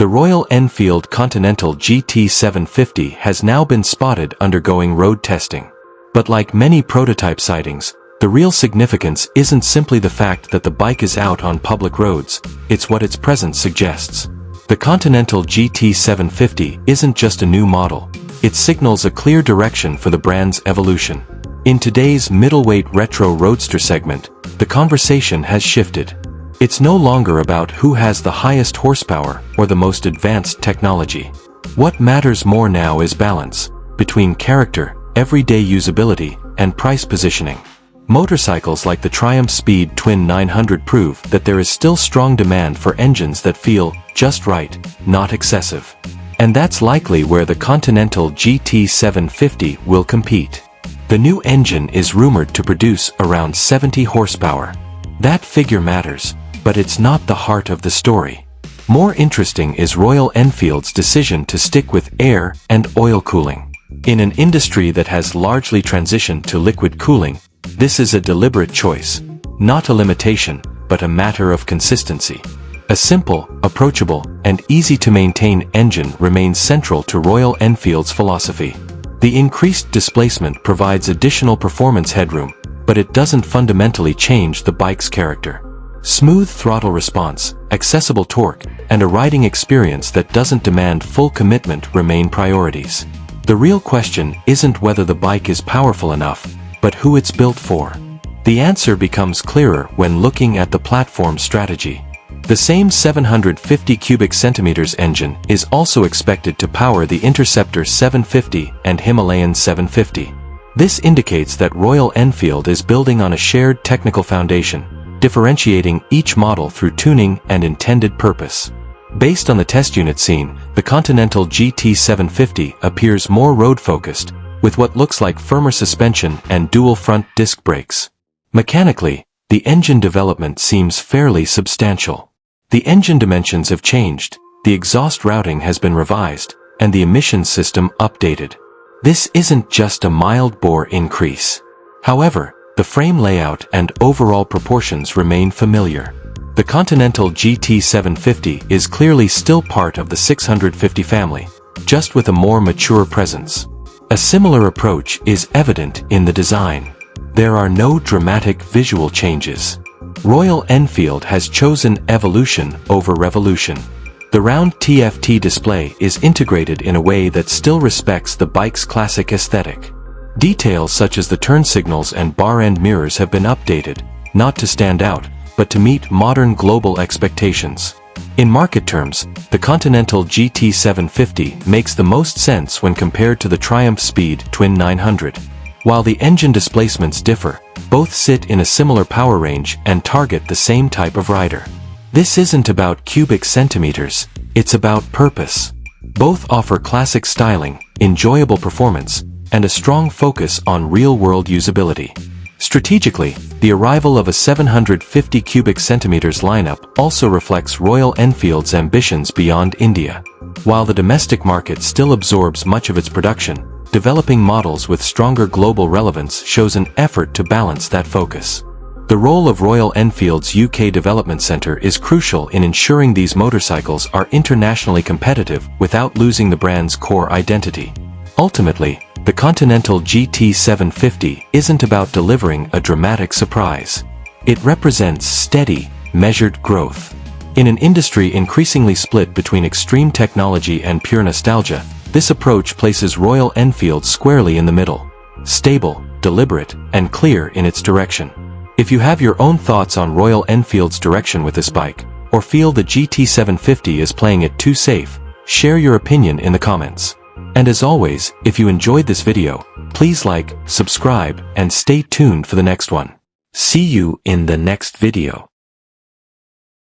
The Royal Enfield Continental GT750 has now been spotted undergoing road testing. But like many prototype sightings, the real significance isn't simply the fact that the bike is out on public roads, it's what its presence suggests. The Continental GT750 isn't just a new model, it signals a clear direction for the brand's evolution. In today's middleweight retro roadster segment, the conversation has shifted. It's no longer about who has the highest horsepower or the most advanced technology. What matters more now is balance between character, everyday usability, and price positioning. Motorcycles like the Triumph Speed Twin 900 prove that there is still strong demand for engines that feel just right, not excessive. And that's likely where the Continental GT750 will compete. The new engine is rumored to produce around 70 horsepower. That figure matters, but it's not the heart of the story. More interesting is Royal Enfield's decision to stick with air and oil cooling. In an industry that has largely transitioned to liquid cooling, this is a deliberate choice. Not a limitation, but a matter of consistency. A simple, approachable, and easy-to-maintain engine remains central to Royal Enfield's philosophy. The increased displacement provides additional performance headroom, but it doesn't fundamentally change the bike's character. Smooth throttle response, accessible torque, and a riding experience that doesn't demand full commitment remain priorities. The real question isn't whether the bike is powerful enough, but who it's built for. The answer becomes clearer when looking at the platform strategy. The same 750 cubic centimeters engine is also expected to power the Interceptor 750 and Himalayan 750. This indicates that Royal Enfield is building on a shared technical foundation, differentiating each model through tuning and intended purpose. Based on the test unit seen, the Continental GT750 appears more road-focused, with what looks like firmer suspension and dual front disc brakes. Mechanically, the engine development seems fairly substantial. The engine dimensions have changed, the exhaust routing has been revised, and the emissions system updated. This isn't just a mild bore increase. However, the frame layout and overall proportions remain familiar. The Continental GT750 is clearly still part of the 650 family, just with a more mature presence. A similar approach is evident in the design. There are no dramatic visual changes. Royal Enfield has chosen evolution over revolution. The round TFT display is integrated in a way that still respects the bike's classic aesthetic. Details such as the turn signals and bar-end mirrors have been updated, not to stand out, but to meet modern global expectations. In market terms, the Continental GT750 makes the most sense when compared to the Triumph Speed Twin 900. While the engine displacements differ, both sit in a similar power range and target the same type of rider. This isn't about cubic centimeters, it's about purpose. Both offer classic styling, enjoyable performance, and a strong focus on real-world usability. Strategically, the arrival of a 750 cubic centimeters lineup also reflects Royal Enfield's ambitions beyond India. While the domestic market still absorbs much of its production, developing models with stronger global relevance shows an effort to balance that focus. The role of Royal Enfield's UK Development Centre is crucial in ensuring these motorcycles are internationally competitive without losing the brand's core identity. Ultimately, the Continental GT750 isn't about delivering a dramatic surprise. It represents steady, measured growth. In an industry increasingly split between extreme technology and pure nostalgia, this approach places Royal Enfield squarely in the middle. Stable, deliberate, and clear in its direction. If you have your own thoughts on Royal Enfield's direction with this bike, or feel the GT750 is playing it too safe, share your opinion in the comments. And as always, if you enjoyed this video, please like, subscribe, and stay tuned for the next one. See you in the next video.